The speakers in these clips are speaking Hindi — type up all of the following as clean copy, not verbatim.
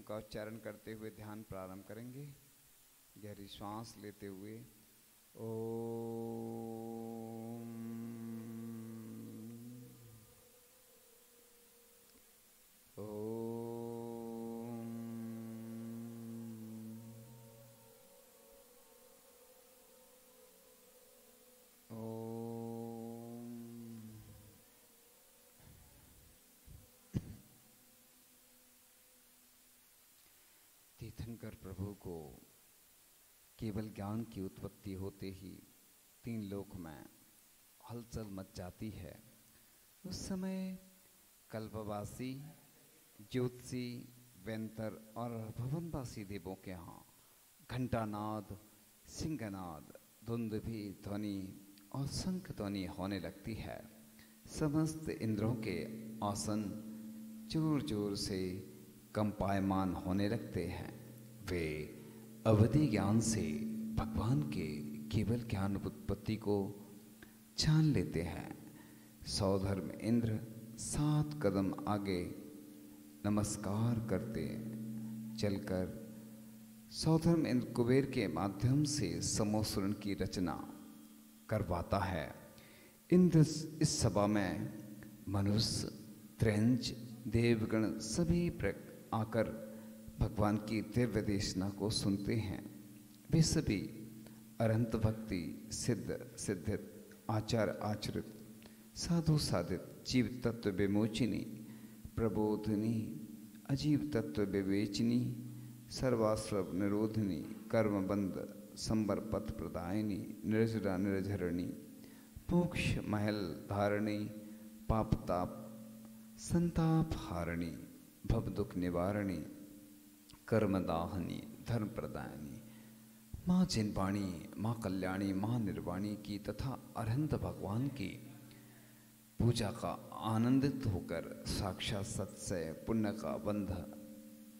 नाम का उच्चारण करते हुए ध्यान प्रारंभ करेंगे। गहरी श्वास लेते हुए ओम ओम ओम। तीर्थंकर प्रभु को केवल ज्ञान की उत्पत्ति होते ही तीन लोक में हलचल मच जाती है। उस समय कल्पवासी, ज्योतिषी, वेंतर और भवनवासी देवों के यहाँ घंटानाद, सिंहनाद, दुंदुभी ध्वनि और शंख ध्वनि होने लगती है। समस्त इंद्रों के आसन जोर जोर से कंपायमान होने लगते हैं। वे अवधि ज्ञान से भगवान के केवल ज्ञान उत्पत्ति को जान लेते हैं। सौधर्म इंद्र 7 कदम आगे नमस्कार करते चलकर सौधर्म इंद्र कुबेर के माध्यम से समोसरण की रचना करवाता है। इंद्र इस सभा में मनुष्य, त्रैंच, देवगण सभी आकर भगवान की दिव्य देशना को सुनते हैं। वे सभी अनंत भक्ति, सिद्ध सिद्धित, आचार आचरित, साधु साधित, जीव तत्व विमोचिनी, प्रबोधिनी, अजीव तत्व विवेचनी, सर्वाश्रव निरोधिनी, कर्मबंध संबर पथ प्रदायिनी, निर्जरा निर्झरणी, मोक्ष महल धारणी, पाप ताप संताप हारणी, भव दुख निवारणी, कर्मदाहनी, धर्म प्रदायनी, माँ जिनवाणी, माँ कल्याणी, माँ निर्वाणी की तथा अरहंत भगवान की पूजा का आनंदित होकर साक्षात सत्य पुण्य का बंध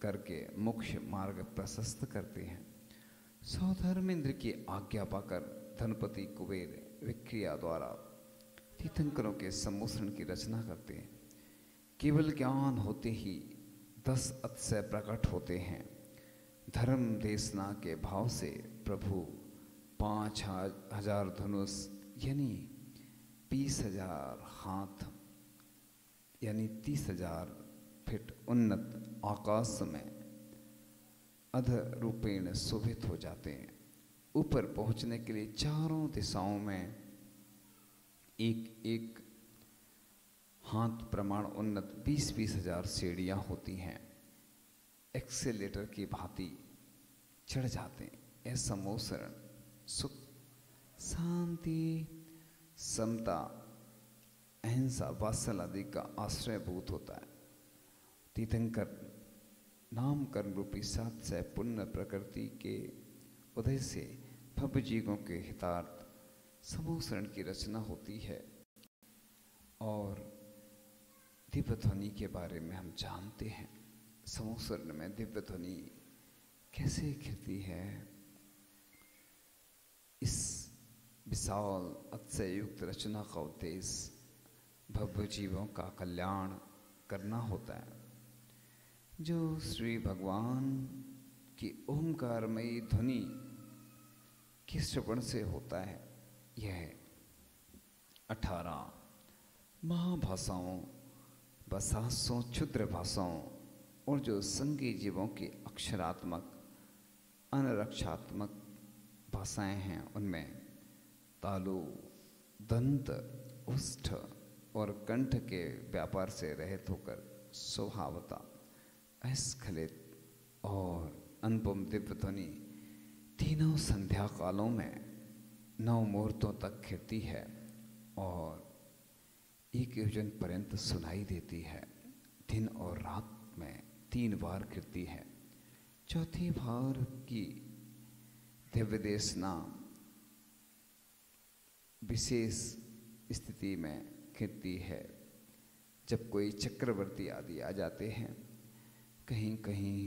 करके मोक्ष मार्ग प्रशस्त करते हैं। सौधर्मेंद्र की आज्ञा पाकर धनपति कुबेर विक्रिया द्वारा तीर्थंकरों के सम्मोषण की रचना करते हैं। केवल ज्ञान होते ही 10 अतिशय प्रकट होते हैं। धर्म देशना के भाव से प्रभु 5000 धनुष यानी 20,000 हाथ यानी 30,000 फीट उन्नत आकाश में अध रूपेण शोभित हो जाते हैं। ऊपर पहुंचने के लिए चारों दिशाओं में एक एक हाथ प्रमाण उन्नत 20,000 सीढ़ियां होती हैं। एक्सेलेटर की भांति चढ़ जाते हैं। ऐसा समोसरण सुख, शांति, समता, अहिंसा, वात्सल्य आदि का आश्रयभूत होता है। तीर्थंकर नाम कर्म रूपी 7 सह पुण्य प्रकृति के उदय से भव्य जीवों के हितार्थ समोसरण की रचना होती है। और दिव्य ध्वनि के बारे में हम जानते हैं। समोसरण में दिव्य ध्वनि कैसे खिलती है। इस विशाल अतिशय युक्त रचना का उद्देश्य भव्य जीवों का कल्याण करना होता है। जो श्री भगवान की ओंकारमयी ध्वनि के श्रवण से होता है। यह 18 महाभाषाओं व 700 क्षुद्र भाषाओं और जो संगी जीवों की अक्षरात्मक अनरक्षात्मक भाषाएं हैं, उनमें तालु, दंत, उष्ठ और कंठ के व्यापार से रहित होकर स्वभावता अस्खलित और अनुपम दिव्य ध्वनि तीनों संध्या कालों में 9 मुहूर्तों तक खिलती है और 1 योजन पर्यंत सुनाई देती है। दिन और रात में 3 बार खिलती है। चौथी बार की दिव्य देशना विशेष स्थिति में खिलती है, जब कोई चक्रवर्ती आदि आ जाते हैं। कहीं कहीं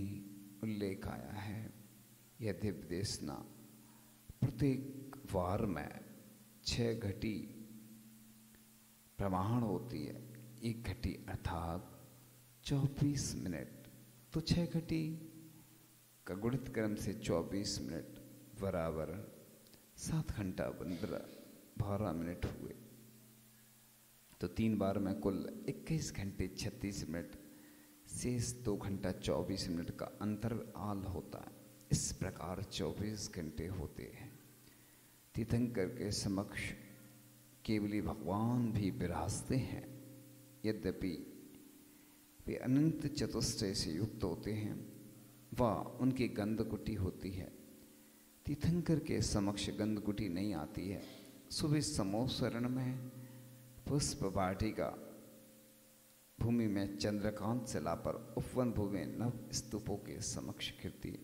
उल्लेख आया है यह दिव्य देशना प्रत्येक वार में 6 घटी प्रमाण होती है। 1 घटी अर्थात 24 मिनट तो 6 घटी का गुणित क्रम से 24 मिनट बराबर 7 घंटा 12 मिनट हुए। तो 3 बार में कुल 21 घंटे 36 मिनट, शेष 2 घंटा 24 मिनट का अंतराल होता है। इस प्रकार 24 घंटे होते हैं। तीर्थंकर के समक्ष केवली भगवान भी विराजते हैं, यद्यपि वे अनंत चतुष्टय से युक्त होते हैं, वह उनकी गंधकुटी होती है। तीर्थंकर के समक्ष गंधकुटी नहीं आती है। सुबह समोसरण में पुष्प वाटिका भूमि में चंद्रकांत शिला पर उपवन भूमि नव स्तूपों के समक्ष कीर्ति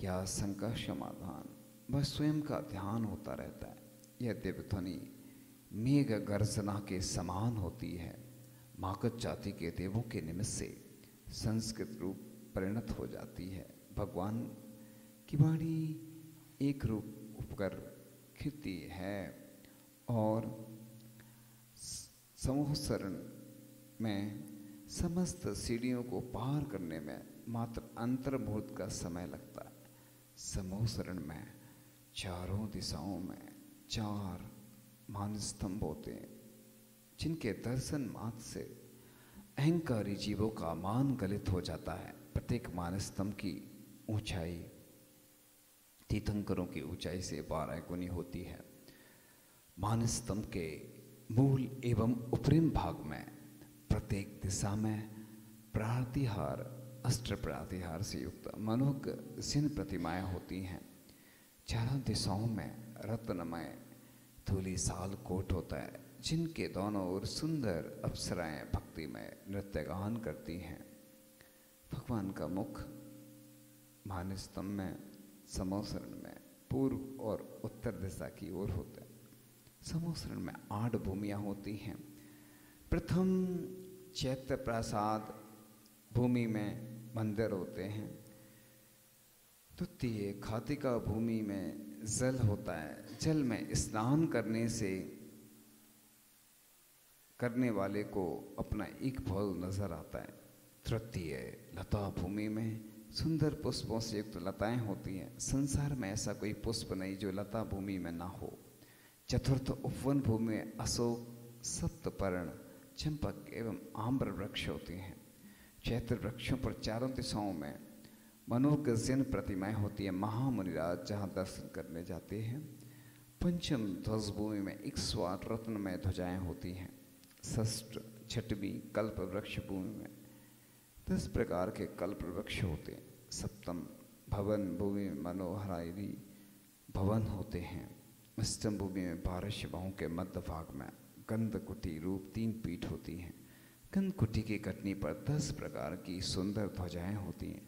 या शंका समाधान वह स्वयं का ध्यान होता रहता है। यह दिव्य ध्वनि मेघ गर्जना के समान होती है। मागध जाति के देवों के निमित्त से संस्कृत रूप परिणत हो जाती है। भगवान की वाणी एक रूप उपकर खिलती है और समूह शरण में समस्त सीढ़ियों को पार करने में मात्र अंतर्मुहूर्त का समय लगता है। समूह शरण में चारों दिशाओं में 4 मान स्तंभ होते हैं, जिनके दर्शन मात्र से अहंकारी जीवों का मान गलित हो जाता है। प्रत्येक मान स्तंभ की ऊंचाई तीर्थंकरों की ऊंचाई से 12 गुनी होती है। मान स्तंभ के मूल एवं उपरिम भाग में प्रत्येक दिशा में प्रातिहार, अष्ट प्रातिहार से युक्त मनोहर जिन प्रतिमाएं होती हैं। चारों दिशाओं में रत्नमय धूलिसाल कोट होता है, जिनके दोनों ओर सुंदर अप्सराएं भक्ति में नृत्य गान करती हैं। भगवान का मुख मान स्तंभ में समोसरण में पूर्व और उत्तर दिशा की ओर होता है। समोसरण में 8 भूमियां होती हैं। प्रथम चैत्य प्रासाद भूमि में मंदिर होते हैं। द्वितीय खातिका भूमि में जल होता है। जल में स्नान करने वाले को अपना एक फल नजर आता है। तृतीय लता भूमि में सुंदर पुष्पों से युक्त लताएं होती हैं। संसार में ऐसा कोई पुष्प नहीं जो लता भूमि में ना हो। चतुर्थ उपवन भूमि में अशोक, सप्तपर्ण, चंपक एवं आम्र वृक्ष होते हैं। चैत्र वृक्षों पर चारों दिशाओं में मनोगजन प्रतिमाएं होती है। महामुनिराज जहाँ दर्शन करने जाते हैं। पंचम ध्वज भूमि में 108 रत्नमय ध्वजाएं होती हैं। षष्ठ छठवीं कल्प वृक्ष भूमि में 10 प्रकार के कल्प वृक्ष होते हैं। सप्तम भवन भूमि में मनोहरायरी भवन होते हैं। अष्टम भूमि में 12 शिवाओं के मध्य भाग में गंधकुटी रूप 3 पीठ होती हैं। गंधकुटी की कटनी पर 10 प्रकार की सुंदर ध्वजाएं होती हैं।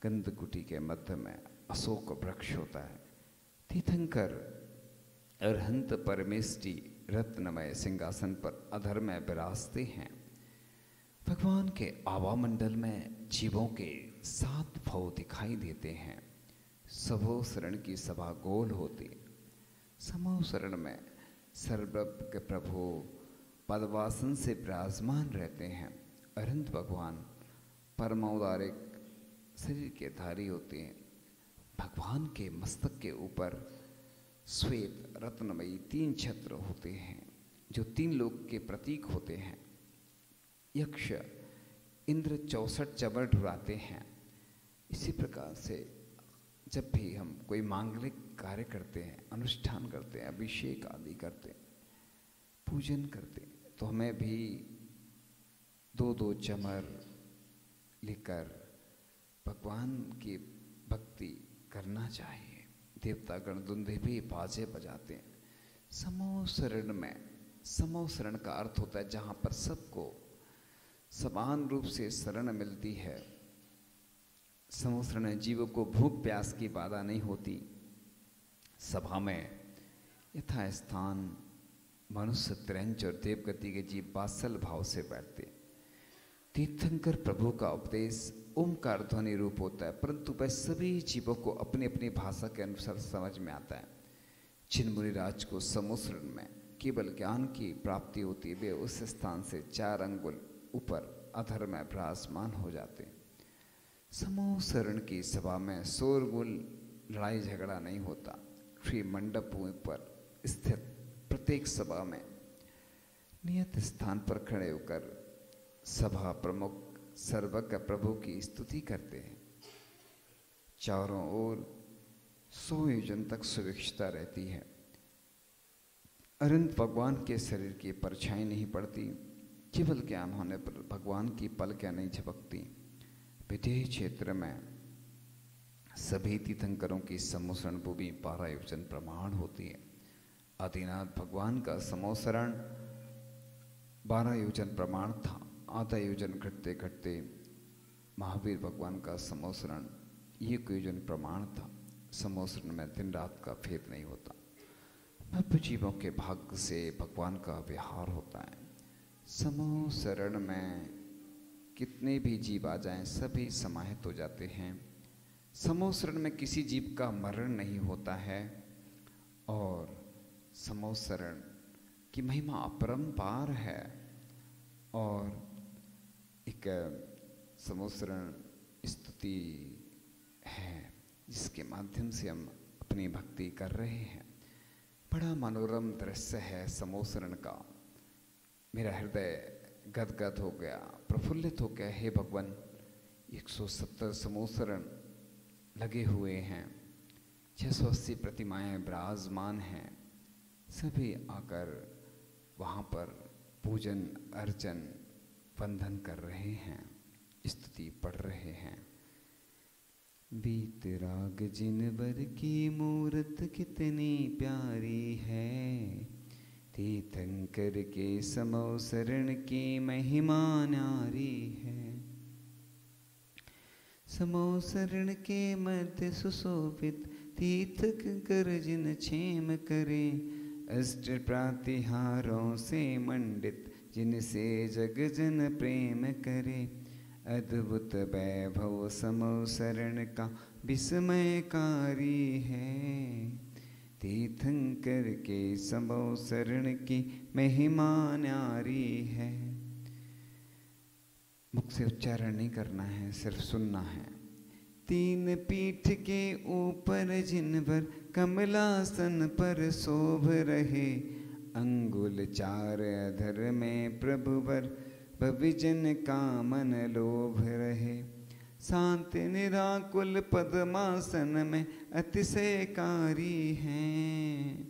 गंधकुटी के मध्य में अशोक वृक्ष होता है। तीर्थंकर अरहंत परमेष्टि रत्नमय सिंहासन पर अधर में विराजते हैं। भगवान के आवामंडल में जीवों के 7 भव दिखाई देते हैं। सबो शरण की सभा गोल होती। समूह शरण में सर्वज्ञ के प्रभु पदवासन से विराजमान रहते हैं। अरहंत भगवान परमौदारिक शरीर के धारी होते हैं। भगवान के मस्तक के ऊपर श्वेत रत्नमयी 3 छत्र होते हैं, जो 3 लोक के प्रतीक होते हैं। यक्ष इंद्र 64 चबर ढुराते हैं। इसी प्रकार से जब भी हम कोई मांगलिक कार्य करते हैं, अनुष्ठान करते हैं, अभिषेक आदि करते हैं, पूजन करते हैं, तो हमें भी 2-2 चमर लेकर भगवान की भक्ति करना चाहिए। देवतागण दुंदुभी बाजे बजाते हैं। समूह शरण में, समूह शरण का अर्थ होता है जहाँ पर सबको समान रूप से शरण मिलती है। समूह शरण जीवों को भूख प्यास की बाधा नहीं होती। सभा में यथा स्थान मनुष्य त्रैंच और देवगति के जीव वात्सल भाव से बैठते। तीर्थंकर प्रभु का उपदेश ओमकार ध्वनि रूप होता है, परंतु वह सभी जीवों को अपनी अपनी भाषा के अनुसार समझ में आता है। जिन मुनिराज को समुद्र में केवल ज्ञान की प्राप्ति होती है, वे उस स्थान से 4 अंगुल ऊपर अधर में विराजमान हो जाते हैं। समूह शरण की सभा में शोरगुल, लड़ाई झगड़ा नहीं होता। श्री मंडपों पर स्थित प्रत्येक सभा में नियत स्थान पर खड़े होकर सभा प्रमुख सर्वज्ञ प्रभु की स्तुति करते हैं। चारों ओर 100 योजन तक सुविक्षता रहती है। अनंत भगवान के शरीर की परछाई नहीं पड़ती। केवल ज्ञान होने पर भगवान की पलकें नहीं झपकती। विदेह क्षेत्र में सभी तीर्थंकरों की समोसरण भूमि 12 योजन प्रमाण होती है। आदिनाथ भगवान का समोसरण 12 योजन प्रमाण था। आधा योजन घटते घटते महावीर भगवान का समोसरण 1 योजन प्रमाण था। समोसरण में दिन रात का भेद नहीं होता। भव्य जीवों के भाग्य से भगवान का विहार होता है। समूह शरण में कितने भी जीव आ जाएं, सभी समाहित हो जाते हैं। समूह शरण में किसी जीव का मरण नहीं होता है और समूह शरण की महिमा अपरंपार है। और एक समूह शरण स्तुति है जिसके माध्यम से हम अपनी भक्ति कर रहे हैं। बड़ा मनोरम दृश्य है समूह शरण का। मेरा हृदय गदगद हो गया, प्रफुल्लित हो गया। हे भगवान, 170 समूह शरण लगे हुए हैं, 680 प्रतिमाएं विराजमान हैं। सभी आकर वहाँ पर पूजन अर्चन वंदन कर रहे हैं, स्तुति पढ़ रहे हैं। बीतराग जिनवर की मूरत कितनी प्यारी है, तीर्थंकर के समो शरण की महिमा न्यारी है। समो शरण के मध्य सुशोभित तीर्थंकर जिन क्षेम करे, अष्ट प्रातिहारों से मंडित जिनसे जग जन प्रेम करे। अद्भुत वैभव समो शरण का विस्मयकारी है, तीर्थंकर के समो शरण की महिमा न्यारी है। मुख से उच्चारण नहीं करना है, सिर्फ सुनना है। तीन पीठ के ऊपर जिनवर कमलासन पर शोभ रहे, अंगुल 4 अधर में प्रभुवर भविजन का मन लोभ रहे। शांत निराकुल पद्मासन में अतिशयकारी हैं,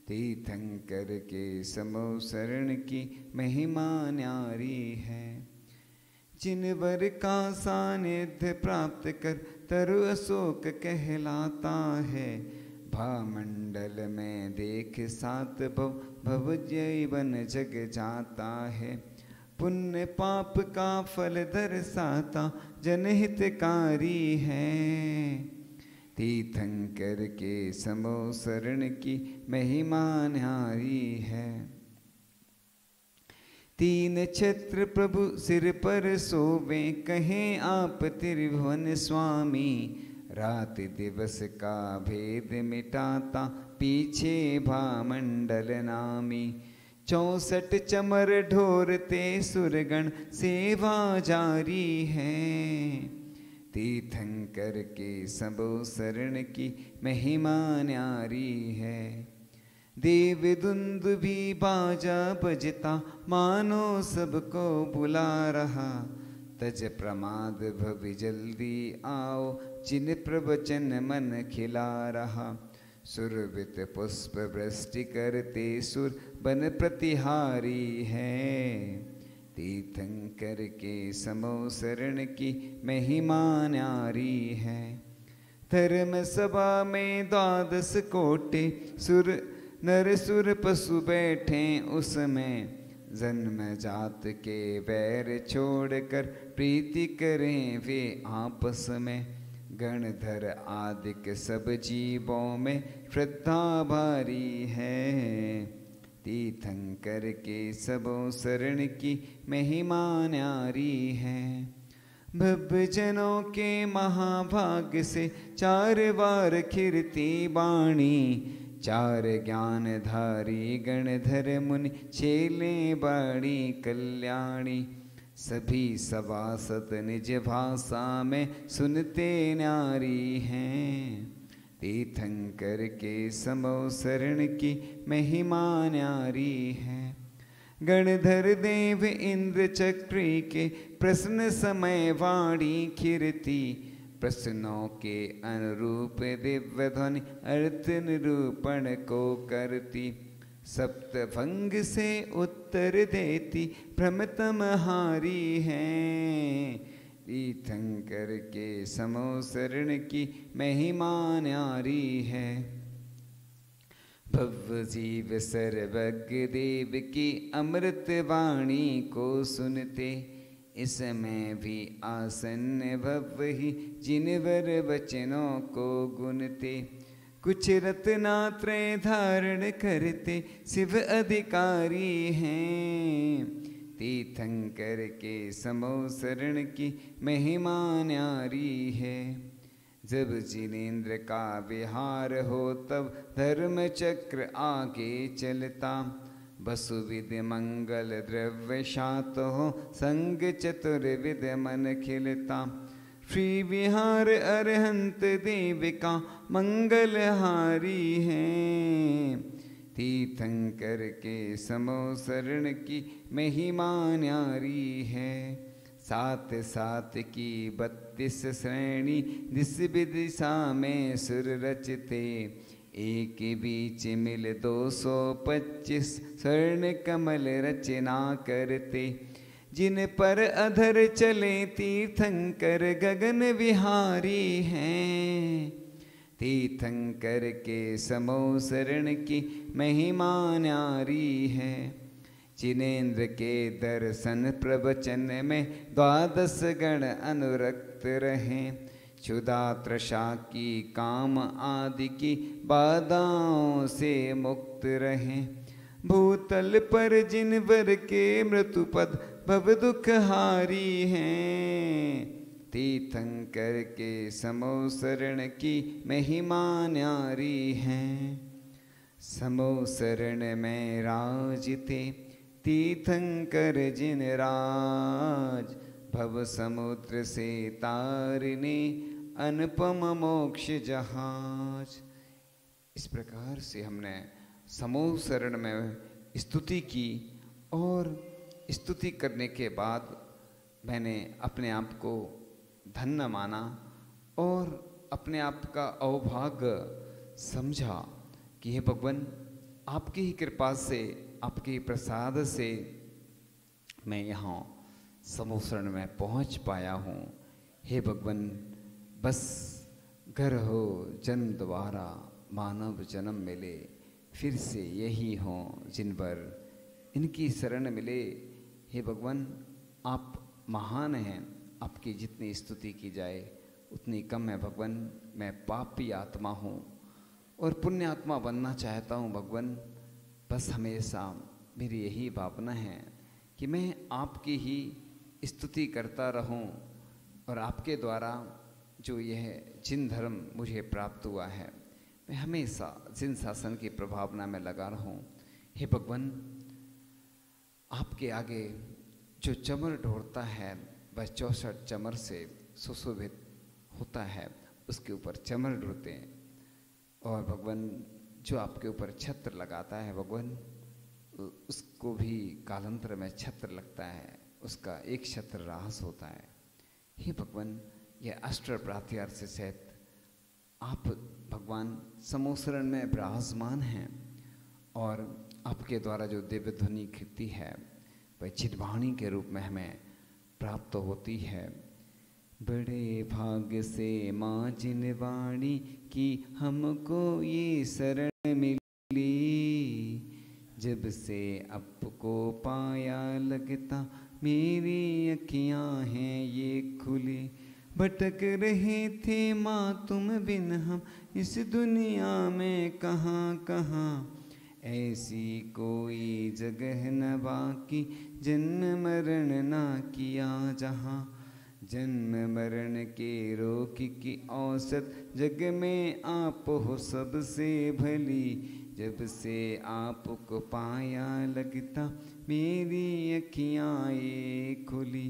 तीर्थंकर के समो शरण की महिमा न्यारी है। जिनवर का सानिध्य प्राप्त कर तरु अशोक कहलाता है, भामंडल में देख 7 भव जीवन जग जाता है। पुण्य पाप का फल दर्शाता जनहितकारी है, तीर्थंकर के समो शरण की महिमा न्यारी है। 3 छत्र प्रभु सिर पर सोवे, कहें आप त्रिभुवन स्वामी। रात दिवस का भेद मिटाता पीछे भामंडल नामी। 64 चमर ढोरते सुरगण सेवा जारी है, तीर्थंकर के समो शरण की महिमा न्यारी है। देव दुंदुभी बाजा बजता मानो सबको बुला रहा, तज प्रमाद भवि जल्दी आओ जिन प्रवचन मन खिला रहा। सुरवित पुष्प वृष्टि करते सुर बन प्रतिहारी है, तीर्थंकर के समो शरण की महिमा न्यारी है। धर्म सभा में 12 कोटि सुर नर सुर पशु बैठे उसमें, जन्म जात के वैर छोड़कर प्रीति करें वे आपस में। गणधर आदिक सब जीवों में श्रद्धा भारी है, तीर्थंकर के समो शरण की महिमा न्यारी है। भव्य जनों के महाभाग्य से 4 बार खिरती बाणी, 4 ज्ञानधारी गणधर मुनि छेले बाड़ी कल्याणी। सभी सभासद निज भाषा में सुनते न्यारी हैं। तीर्थंकर के समो शरण की महिमा न्यारी है। गणधर देव इंद्र चक्री के प्रश्न समय वाणी खिरती। प्रश्नों के अनुरूप दिव्य ध्वनि अर्थ निरूपण को करती। सप्तभंग से उत्तर देती भ्रमतम हारी हैं। तीर्थंकर के समो शरण की महिमा न्यारी है। भव जीव सर्वज्ञ देव की अमृत वाणी को सुनते। इसमें भी आसन्न भव ही जिनवर वचनों को गुनते। कुछ रत्नात्रय धारण करते शिव अधिकारी हैं। तीर्थंकर के समो शरण की महिमा न्यारी है। जब जिनेन्द्र का विहार हो तब धर्म चक्र आगे चलता। वसुविद मंगल द्रव्य शात हो संग चतुर्विद मन खिलता। श्री विहार अरहंत देव का मंगलहारी हैं। तीर्थंकर के समो शरण की महिमा न्यारी है। सात सात की 32 श्रेणी दिस दिशा में सुर रचते। एक बीच मिल 225 स्वर्ण कमल रचना करते। जिन पर अधर चले तीर्थंकर गगन विहारी हैं। तीर्थंकर के समो शरण की महिमा न्यारी है। जिनेन्द्र के दर्शन प्रवचन में 12 गण अनुरक्त रहें। क्षुधा तृषा की काम आदि की बाधाओं से मुक्त रहें। भूतल पर जिनवर के मृत्युपद भव दुख हारी हैं। तीर्थंकर के समो शरण की महिमा न्यारी हैं। समो शरण में राजते तीर्थंकर जिन राज। भव समुद्र से तारने अनुपम मोक्ष जहाज। इस प्रकार से हमने समो शरण में स्तुति की और स्तुति करने के बाद मैंने अपने आप को धन्य माना और अपने आप का अवभाग्य समझा कि हे भगवान, आपकी ही कृपा से, आपके ही प्रसाद से मैं यहाँ समो शरण में पहुँच पाया हूँ। हे भगवान, बस घर हो जन्म दोबारा मानव जन्म मिले, फिर से यही हों जिन पर इनकी शरण मिले। हे भगवान, आप महान हैं, आपकी जितनी स्तुति की जाए उतनी कम है भगवान। मैं पापी आत्मा हूँ और पुण्य आत्मा बनना चाहता हूँ भगवान। बस हमेशा मेरी यही भावना है कि मैं आपकी ही स्तुति करता रहूं और आपके द्वारा जो यह जिन धर्म मुझे प्राप्त हुआ है मैं हमेशा जिन शासन की प्रभावना में लगा रहूं। हे भगवान, आपके आगे जो चमर ढोड़ता है वह 64 चमर से सुशोभित होता है, उसके ऊपर चमर ढोते हैं। और भगवान, जो आपके ऊपर छत्र लगाता है भगवान, उसको भी कालांतर में छत्र लगता है, उसका एक छत्र राहस होता है। हे भगवान, यह अष्ट प्रात्यार से सहित आप भगवान समो शरण में विराजमान हैं और आपके द्वारा जो दिव्य ध्वनि कृति है वह चिद्वाणी के रूप में हमें प्राप्त होती है। बड़े भाग्य से माँ जिनवाणी की हमको ये शरण मिली। जब से आपको पाया लगता मेरी अखियाँ हैं ये खुली। भटक रहे थे माँ तुम बिन हम इस दुनिया में कहाँ कहाँ। ऐसी कोई जगह न बाकी जन्म मरण ना किया जहाँ। जन्म मरण के रोग की औसत जग में आप हो सबसे भली। जब से आपको पाया लगता मेरी अखियाँ ये खुली।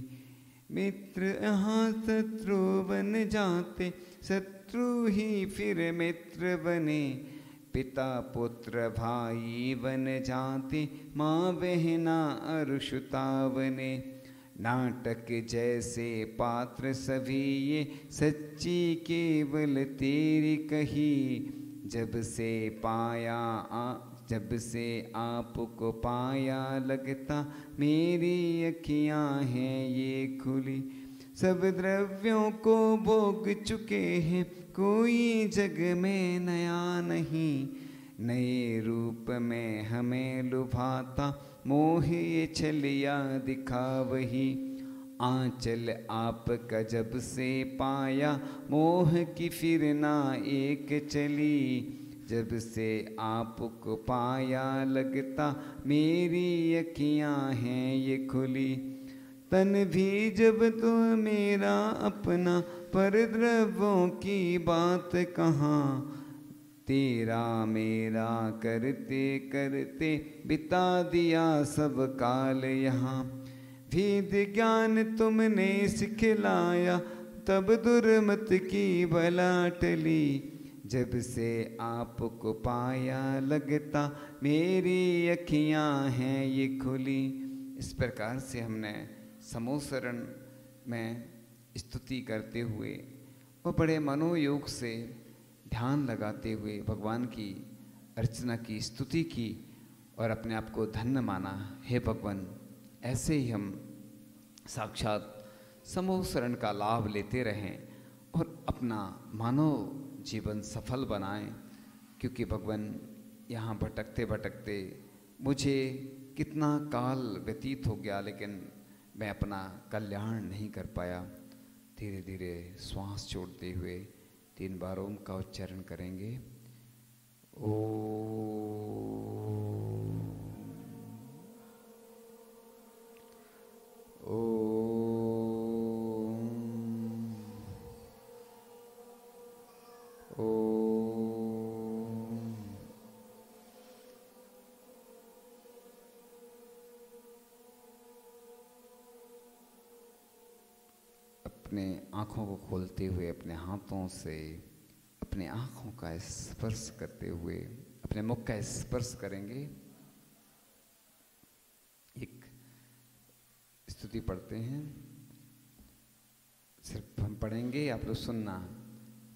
मित्र यहाँ शत्रु बन जाते, शत्रु ही फिर मित्र बने। पिता पुत्र भाई बन जाते, माँ बहना अरुषुता बने। नाटक जैसे पात्र सभी ये, सच्ची केवल तेरी कही। जब से आपको पाया लगता मेरी अखियाँ हैं ये खुली। सब द्रव्यों को भोग चुके हैं, कोई जग में नया नहीं। नए रूप में हमें लुभाता मोह ये छलिया दिखावही। आंचल आपका जब से पाया, मोह की फिर ना एक चली। जब से आपको पाया लगता मेरी अखियाँ हैं ये खुली। तन भी जब तो मेरा अपना, पर द्रव्यों की बात कहाँ। तेरा मेरा करते करते बिता दिया सब काल यहाँ। वेद ज्ञान तुमने सिखलाया, तब दुर्मत की बला टली। जब से आपको पाया लगता मेरी अखियाँ हैं ये खुली। इस प्रकार से हमने समूह शरण में स्तुति करते हुए और बड़े मनोयोग से ध्यान लगाते हुए भगवान की अर्चना की, स्तुति की और अपने आप को धन्य माना। हे भगवान, ऐसे ही हम साक्षात समूह शरण का लाभ लेते रहें और अपना मानव जीवन सफल बनाएं। क्योंकि भगवान यहाँ भटकते भटकते मुझे कितना काल व्यतीत हो गया, लेकिन मैं अपना कल्याण नहीं कर पाया। धीरे धीरे श्वास छोड़ते हुए 3 बार ओम का उच्चारण करेंगे। ओ अपने आँखों को खोलते हुए अपने हाथों से अपने आँखों का स्पर्श करते हुए अपने मुख का स्पर्श करेंगे। एक स्तुति पढ़ते हैं, सिर्फ हम पढ़ेंगे, आप लोग सुनना।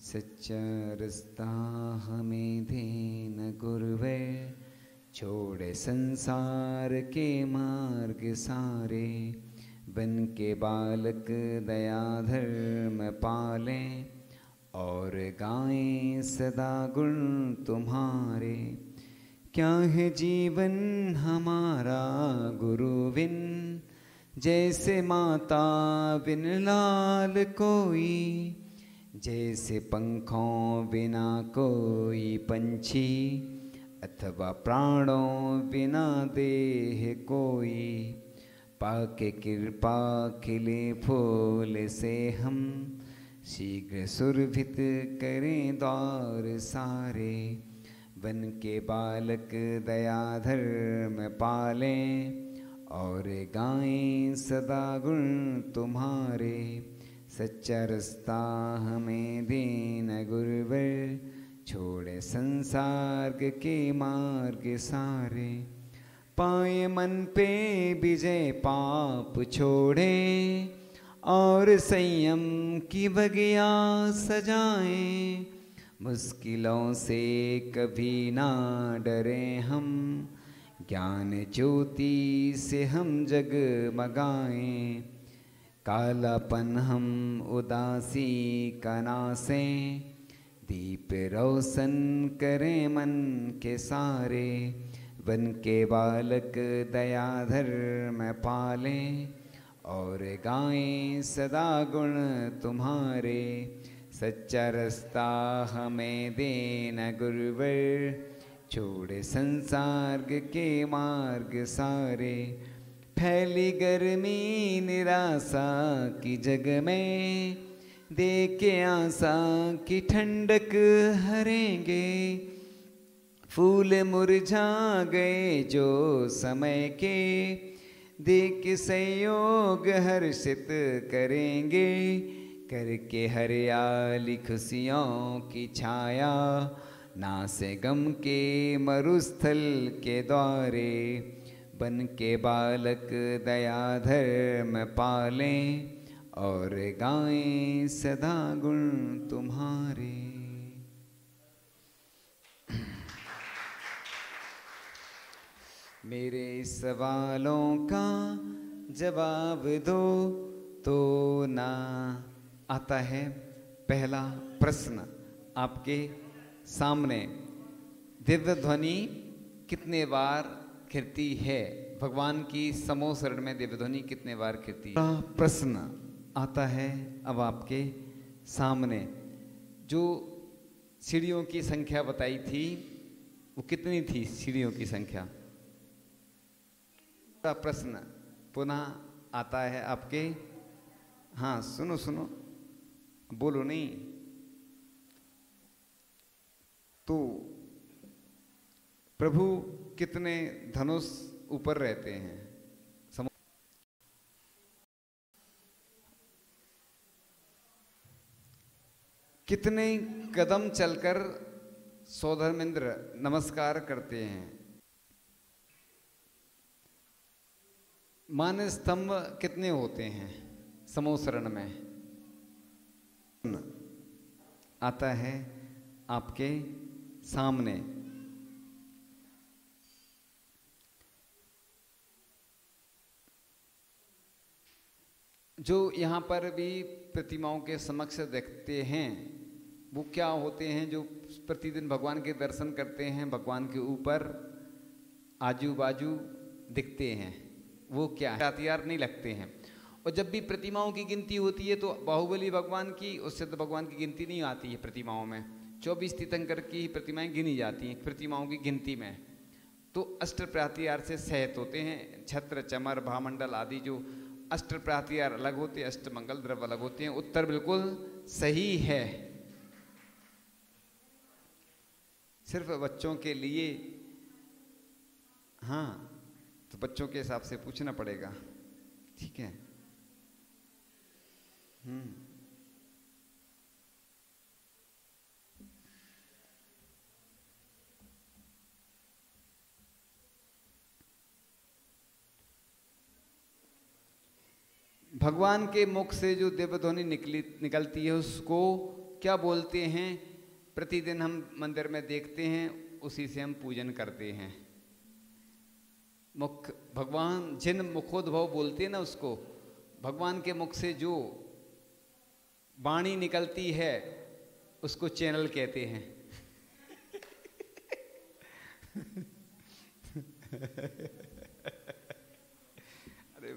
सच्चा रास्ता हमें देना गुरुवे, छोड़े संसार के मार्ग सारे। बन के बालक दया धर्म पालें, और गाएं सदा गुण तुम्हारे। क्या है जीवन हमारा गुरु बिन, जैसे माता बिन लाल कोई। जैसे पंखों बिना कोई पंछी, अथवा प्राणों बिना देह कोई। पाके कृपा खिले फूल से हम, शीघ्र सुरभित करें द्वार सारे। बन के बालक दया धर्म पालें, और गाएं सदा गुण तुम्हारे। सच्चा रास्ता हमें देना गुरुवर, छोड़े संसार के मार्ग सारे। पाए मन पे विजय पाप छोड़े, और संयम की बगिया सजाएं। मुश्किलों से कभी ना डरे हम, ज्ञान ज्योति से हम जगमगाएं। कालापन हम उदासी का नासें, दीप रोशन करें मन के सारे। बन के बालक दया धर्म पालें, और गाएं सदा गुण तुम्हारे। सच्चा रास्ता हमें देना गुरुवर, छोड़े संसार के मार्ग सारे। फैली गर्मी निराशा की जग में, दे के आशा की ठंडक हरेंगे। फूल मुरझा गए जो समय के, देख संयोग हर्षित करेंगे, करके हरियाली खुशियों की छाया, नासे गम के मरुस्थल के द्वारे, बन के बालक दया धर्म पालें, और गाएं सदा गुण तुम्हारे। मेरे सवालों का जवाब दो तो ना। आता है पहला प्रश्न आपके सामने, दिव्य ध्वनि कितने बार खिलती है? भगवान की समूह शरण में दिव्य ध्वनि कितने बार खिलती है? प्रश्न आता है अब आपके सामने। जो सीढ़ियों की संख्या बताई थी वो कितनी थी? सीढ़ियों की संख्या। प्रश्न पुनः आता है आपके, हाँ सुनो सुनो, बोलो नहीं तो। प्रभु कितने धनुष ऊपर रहते हैं? कितने कदम चलकर सौधर्मेंद्र नमस्कार करते हैं? मान स्तंभ कितने होते हैं समूह शरण में? आता है आपके सामने। जो यहाँ पर भी प्रतिमाओं के समक्ष देखते हैं वो क्या होते हैं? जो प्रतिदिन भगवान के दर्शन करते हैं, भगवान के ऊपर आजू बाजू दिखते हैं, वो क्या है? हथियार नहीं लगते हैं। और जब भी प्रतिमाओं की गिनती होती है तो बाहुबली भगवान की, उससे तो भगवान की गिनती नहीं आती है प्रतिमाओं में। 24 तीर्थंकर की प्रतिमाएं गिनी जाती हैं प्रतिमाओं की गिनती में। तो अष्ट प्रहथियार से सहित होते हैं। छत्र, चमर, भामंडल आदि जो अष्ट प्रहथियार अलग होते हैं, अष्ट मंगल द्रव्य अलग होते हैं। उत्तर बिल्कुल सही है। सिर्फ बच्चों के लिए, हाँ तो बच्चों के हिसाब से पूछना पड़ेगा, ठीक है। भगवान के मुख से जो दिव्य ध्वनि निकलती है उसको क्या बोलते हैं? प्रतिदिन हम मंदिर में देखते हैं, उसी से हम पूजन करते हैं। मुख, भगवान जिन मुखोद्भव बोलते हैं ना उसको, भगवान के मुख से जो वाणी निकलती है उसको चैनल कहते हैं। अरे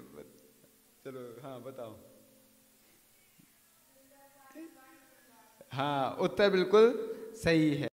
चलो हाँ बताओ। हाँ उत्तर बिल्कुल सही है।